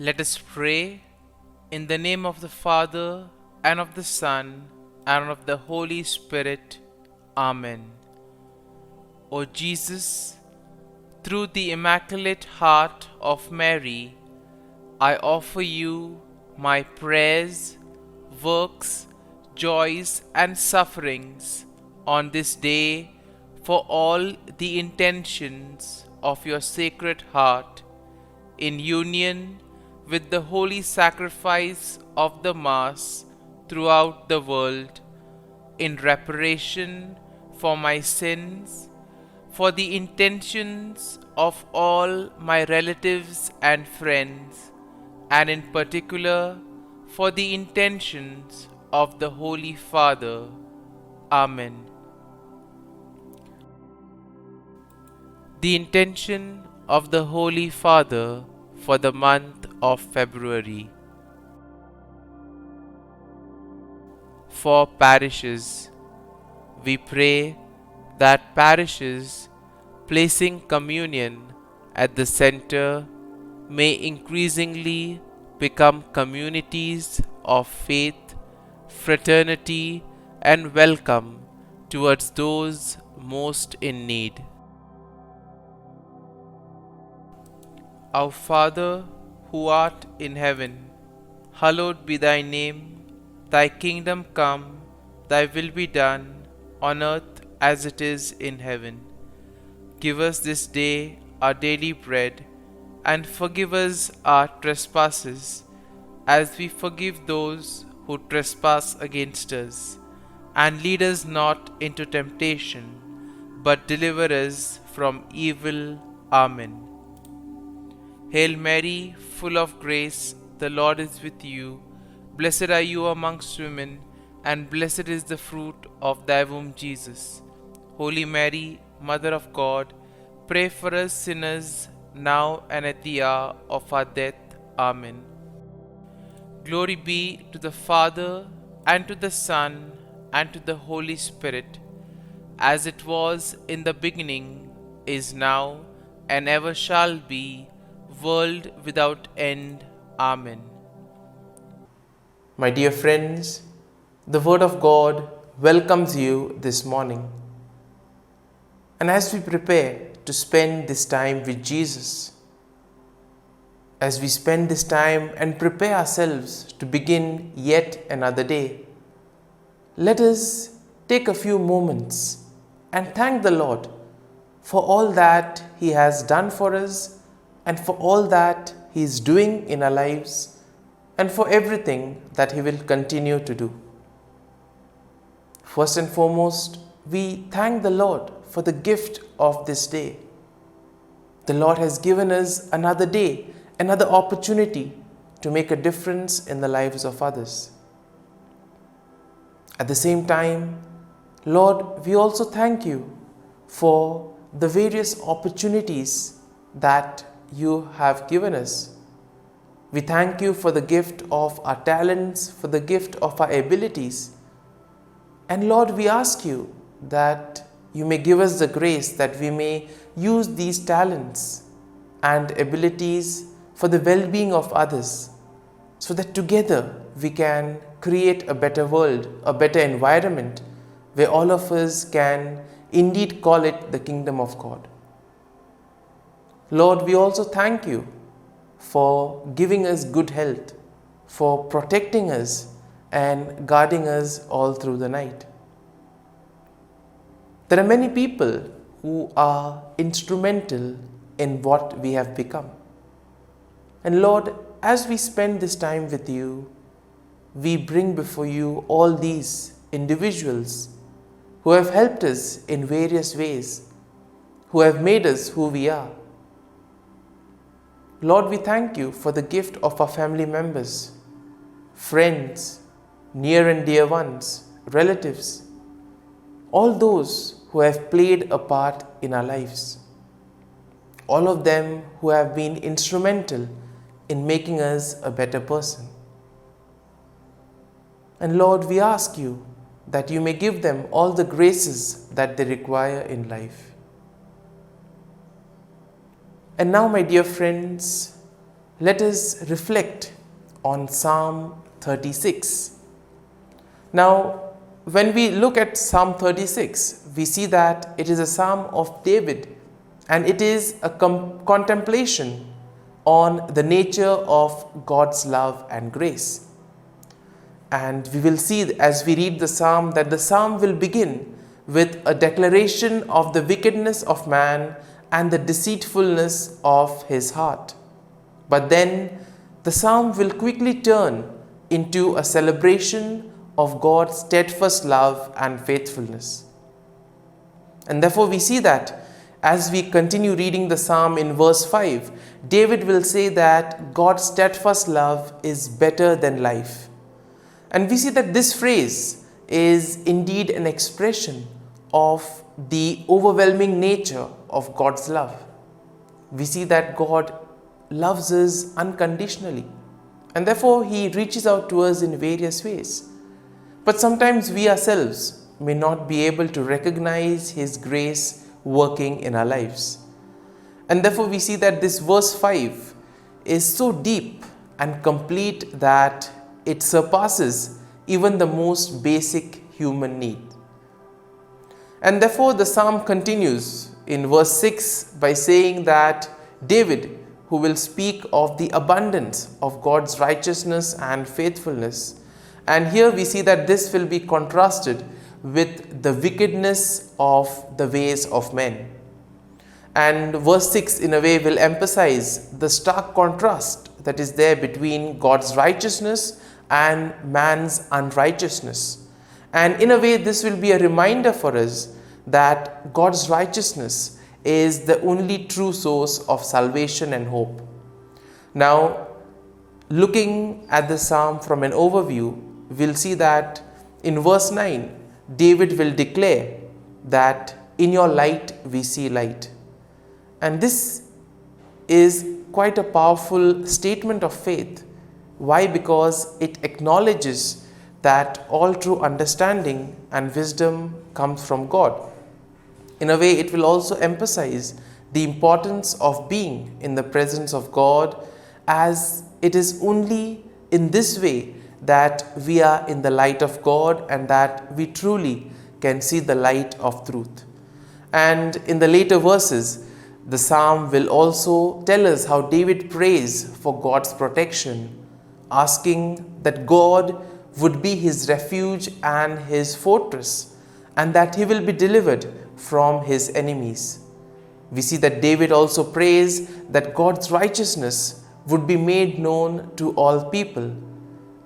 Let us pray in the name of the Father, and of the Son, and of the Holy Spirit. Amen. O Jesus, through the Immaculate Heart of Mary, I offer you my prayers, works, joys, and sufferings on this day for all the intentions of your Sacred Heart, in union with the holy sacrifice of the Mass throughout the world, in reparation for my sins, for the intentions of all my relatives and friends, and in particular for the intentions of the Holy Father. Amen. The intention of the Holy Father for the month of February. For parishes, we pray that parishes placing communion at the center may increasingly become communities of faith, fraternity, and welcome towards those most in need. Our Father, who art in heaven, hallowed be thy name. Thy kingdom come, thy will be done, on earth as it is in heaven. Give us this day our daily bread, and forgive us our trespasses, as we forgive those who trespass against us. And lead us not into temptation, but deliver us from evil. Amen. Hail Mary, full of grace, the Lord is with you. Blessed are you amongst women, and blessed is the fruit of thy womb, Jesus. Holy Mary, Mother of God, pray for us sinners, now and at the hour of our death. Amen. Glory be to the Father, and to the Son, and to the Holy Spirit, as it was in the beginning, is now, and ever shall be, world without end. Amen. My dear friends, the Word of God welcomes you this morning. And as we prepare to spend this time with Jesus, as we spend this time and prepare ourselves to begin yet another day, let us take a few moments and thank the Lord for all that He has done for us, and for all that He is doing in our lives, and for everything that He will continue to do. First and foremost, we thank the Lord for the gift of this day. The Lord has given us another day, another opportunity to make a difference in the lives of others. At the same time, Lord, we also thank you for the various opportunities that you have given us. We thank you for the gift of our talents, for the gift of our abilities. And Lord, we ask you that you may give us the grace that we may use these talents and abilities for the well-being of others, so that together we can create a better world, a better environment, where all of us can indeed call it the kingdom of God. Lord, we also thank you for giving us good health, for protecting us and guarding us all through the night. There are many people who are instrumental in what we have become. And Lord, as we spend this time with you, we bring before you all these individuals who have helped us in various ways, who have made us who we are. Lord, we thank you for the gift of our family members, friends, near and dear ones, relatives, all those who have played a part in our lives, all of them who have been instrumental in making us a better person. And Lord, we ask you that you may give them all the graces that they require in life. And now, my dear friends, let us reflect on Psalm 36. Now, when we look at Psalm 36, we see that it is a psalm of David, and it is a contemplation on the nature of God's love and grace. And we will see as we read the psalm that the psalm will begin with a declaration of the wickedness of man and the deceitfulness of his heart. But then the psalm will quickly turn into a celebration of God's steadfast love and faithfulness. And therefore we see that as we continue reading the psalm in verse 5, David will say that God's steadfast love is better than life. And we see that this phrase is indeed an expression of the overwhelming nature of God's love. We see that God loves us unconditionally, and therefore He reaches out to us in various ways. But sometimes we ourselves may not be able to recognize His grace working in our lives. And therefore we see that this verse 5 is so deep and complete that it surpasses even the most basic human need. And therefore the psalm continues in verse 6 by saying that David, who will speak of the abundance of God's righteousness and faithfulness. And here we see that this will be contrasted with the wickedness of the ways of men. And verse 6 in a way will emphasize the stark contrast that is there between God's righteousness and man's unrighteousness. And in a way this will be a reminder for us that God's righteousness is the only true source of salvation and hope. Now, looking at the psalm from an overview, we'll see that in verse 9, David will declare that in your light we see light. And this is quite a powerful statement of faith. Why? Because it acknowledges that all true understanding and wisdom comes from God. In a way, it will also emphasize the importance of being in the presence of God, as it is only in this way that we are in the light of God and that we truly can see the light of truth. And in the later verses, the psalm will also tell us how David prays for God's protection, asking that God would be his refuge and his fortress, and that he will be delivered from his enemies. We see that David also prays that God's righteousness would be made known to all people,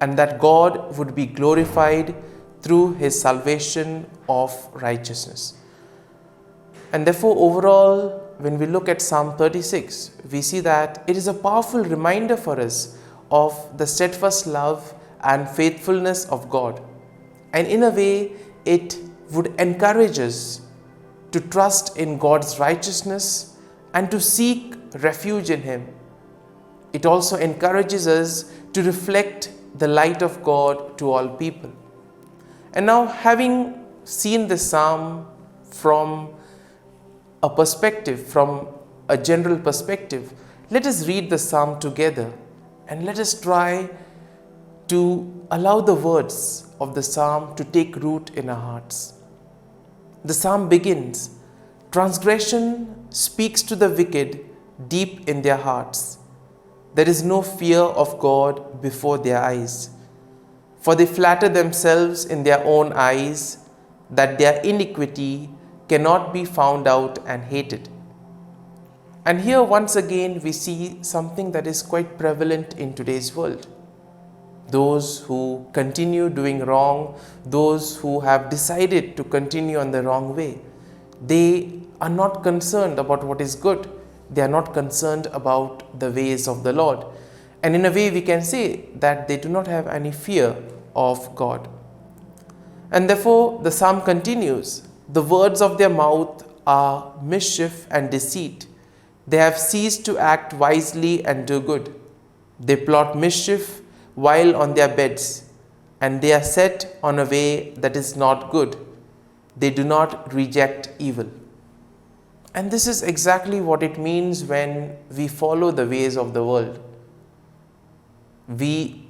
and that God would be glorified through his salvation of righteousness. And therefore, overall, when we look at Psalm 36, we see that it is a powerful reminder for us of the steadfast love and faithfulness of God. And in a way, it would encourage us to trust in God's righteousness and to seek refuge in Him. It also encourages us to reflect the light of God to all people. And now, having seen this psalm from a perspective, from a general perspective, let us read the psalm together and let us try to allow the words of the psalm to take root in our hearts. The psalm begins, "Transgression speaks to the wicked deep in their hearts. There is no fear of God before their eyes. For they flatter themselves in their own eyes that their iniquity cannot be found out and hated." And here once again we see something that is quite prevalent in today's world. Those who continue doing wrong, those who have decided to continue on the wrong way, they are not concerned about what is good. They are not concerned about the ways of the Lord. And in a way we can say that they do not have any fear of God. And therefore the psalm continues, "The words of their mouth are mischief and deceit. They have ceased to act wisely and do good. They plot mischief while on their beds, and they are set on a way that is not good. They do not reject evil." And this is exactly what it means when we follow the ways of the world. We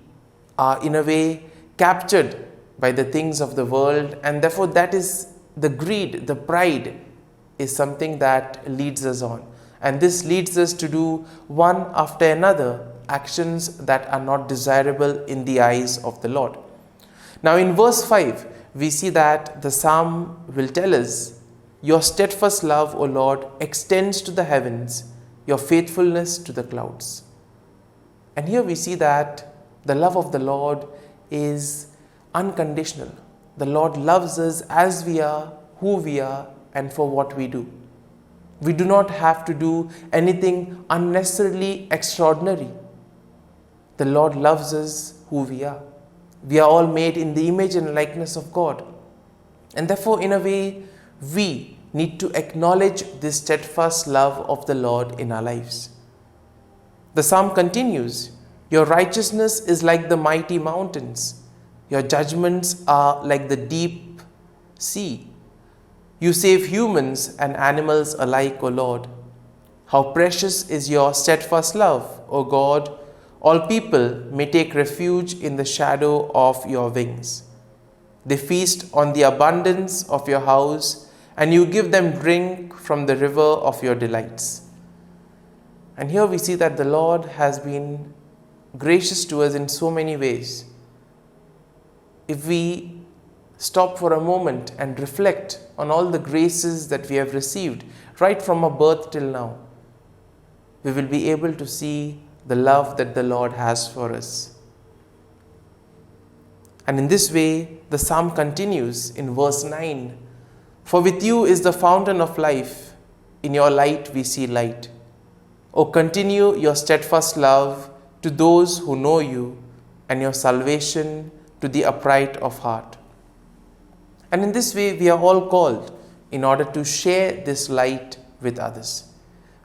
are in a way captured by the things of the world, and therefore that is the greed, the pride is something that leads us on. And this leads us to do one after another actions that are not desirable in the eyes of the Lord. Now in verse 5, we see that the psalm will tell us, "Your steadfast love, O Lord, extends to the heavens, your faithfulness to the clouds." And here we see that the love of the Lord is unconditional. The Lord loves us as we are, who we are, and for what we do. We do not have to do anything unnecessarily extraordinary. The Lord loves us who we are. We are all made in the image and likeness of God. And therefore, in a way, we need to acknowledge this steadfast love of the Lord in our lives. The psalm continues, "Your righteousness is like the mighty mountains. Your judgments are like the deep sea. You save humans and animals alike, O Lord. How precious is your steadfast love, O God. All people may take refuge in the shadow of your wings. They feast on the abundance of your house, and you give them drink from the river of your delights." And here we see that the Lord has been gracious to us in so many ways. If we stop for a moment and reflect on all the graces that we have received right from our birth till now, we will be able to see the love that the Lord has for us. And in this way, the psalm continues in verse 9, "For with you is the fountain of life. In your light we see light. O continue your steadfast love to those who know you, and your salvation to the upright of heart." And in this way, we are all called in order to share this light with others.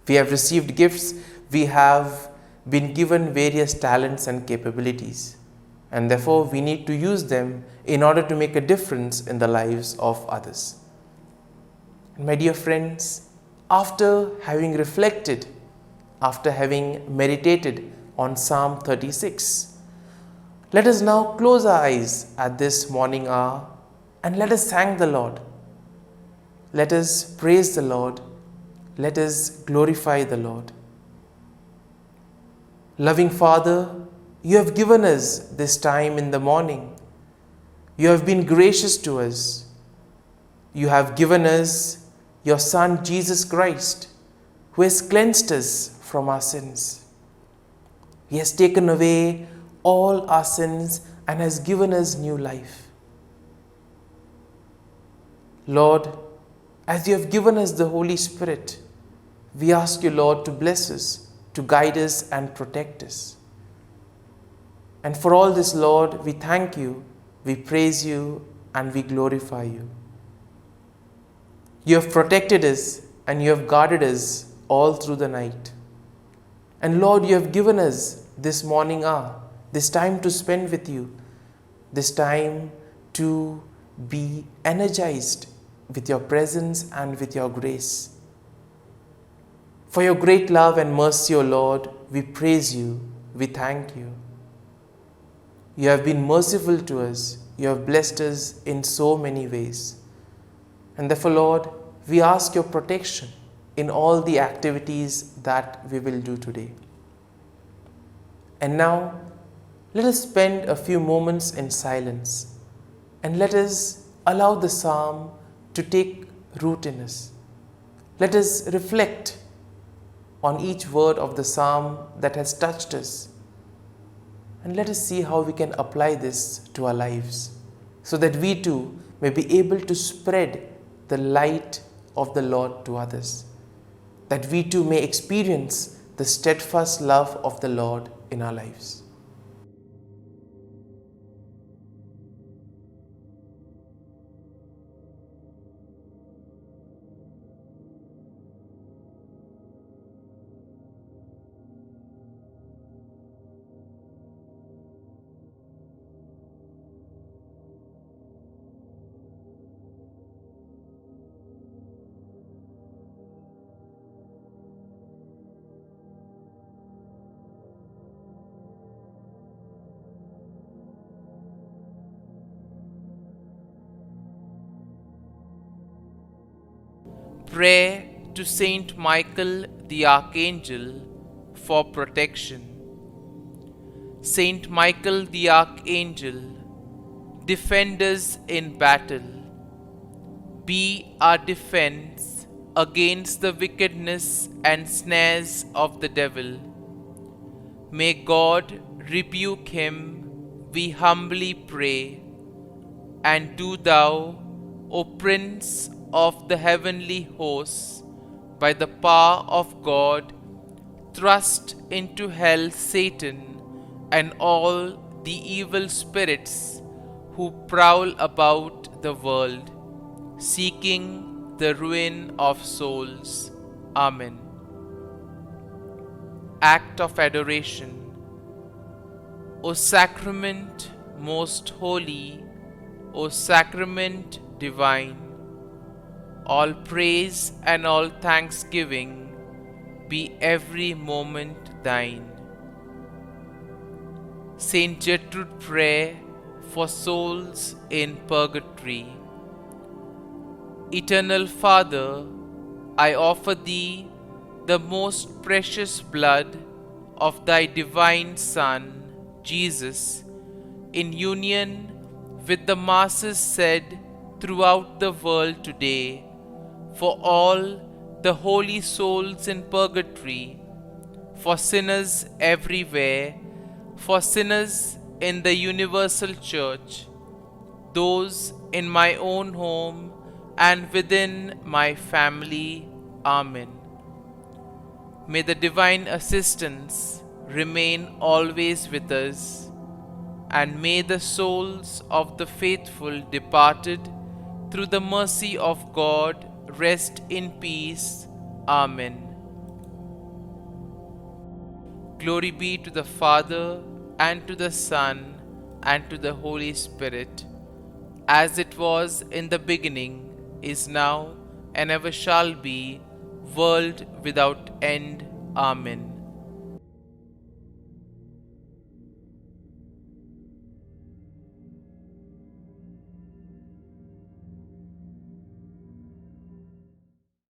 We have received gifts, we have been given various talents and capabilities, and therefore we need to use them in order to make a difference in the lives of others. And my dear friends, after having reflected, after having meditated on Psalm 36, let us now close our eyes at this morning hour and let us thank the Lord. Let us praise the Lord. Let us glorify the Lord. Loving Father, you have given us this time in the morning. You have been gracious to us. You have given us your Son, Jesus Christ, who has cleansed us from our sins. He has taken away all our sins and has given us new life. Lord, as you have given us the Holy Spirit, we ask you, Lord, to bless us, to guide us and protect us. And for all this, Lord, we thank you, we praise you, and we glorify you. You have protected us and you have guarded us all through the night. And Lord, you have given us this morning hour, this time to spend with you, this time to be energized with your presence and with your grace. For your great love and mercy, O Lord, we praise you, we thank you. You have been merciful to us, you have blessed us in so many ways. And therefore, Lord, we ask your protection in all the activities that we will do today. And now, let us spend a few moments in silence and let us allow the psalm to take root in us. Let us reflect on each word of the psalm that has touched us, and let us see how we can apply this to our lives so that we too may be able to spread the light of the Lord to others, that we too may experience the steadfast love of the Lord in our lives. Prayer to Saint Michael the Archangel for protection. Saint Michael the Archangel, defend us in battle. Be our defense against the wickedness and snares of the devil. May God rebuke him, we humbly pray. And do thou, O Prince of the heavenly hosts, by the power of God, thrust into hell Satan and all the evil spirits who prowl about the world, seeking the ruin of souls. Amen. Act of Adoration. O Sacrament most holy, O Sacrament divine, all praise and all thanksgiving be every moment thine. Saint Gertrude Prayer for souls in purgatory. Eternal Father, I offer Thee the most precious blood of Thy divine Son, Jesus, in union with the masses said throughout the world today, for all the holy souls in purgatory, for sinners everywhere, for sinners in the universal church, those in my own home and within my family. Amen. May the divine assistance remain always with us, and may the souls of the faithful departed through the mercy of God rest in peace. Amen. Glory be to the Father, and to the Son, and to the Holy Spirit, as it was in the beginning, is now, and ever shall be, world without end. Amen.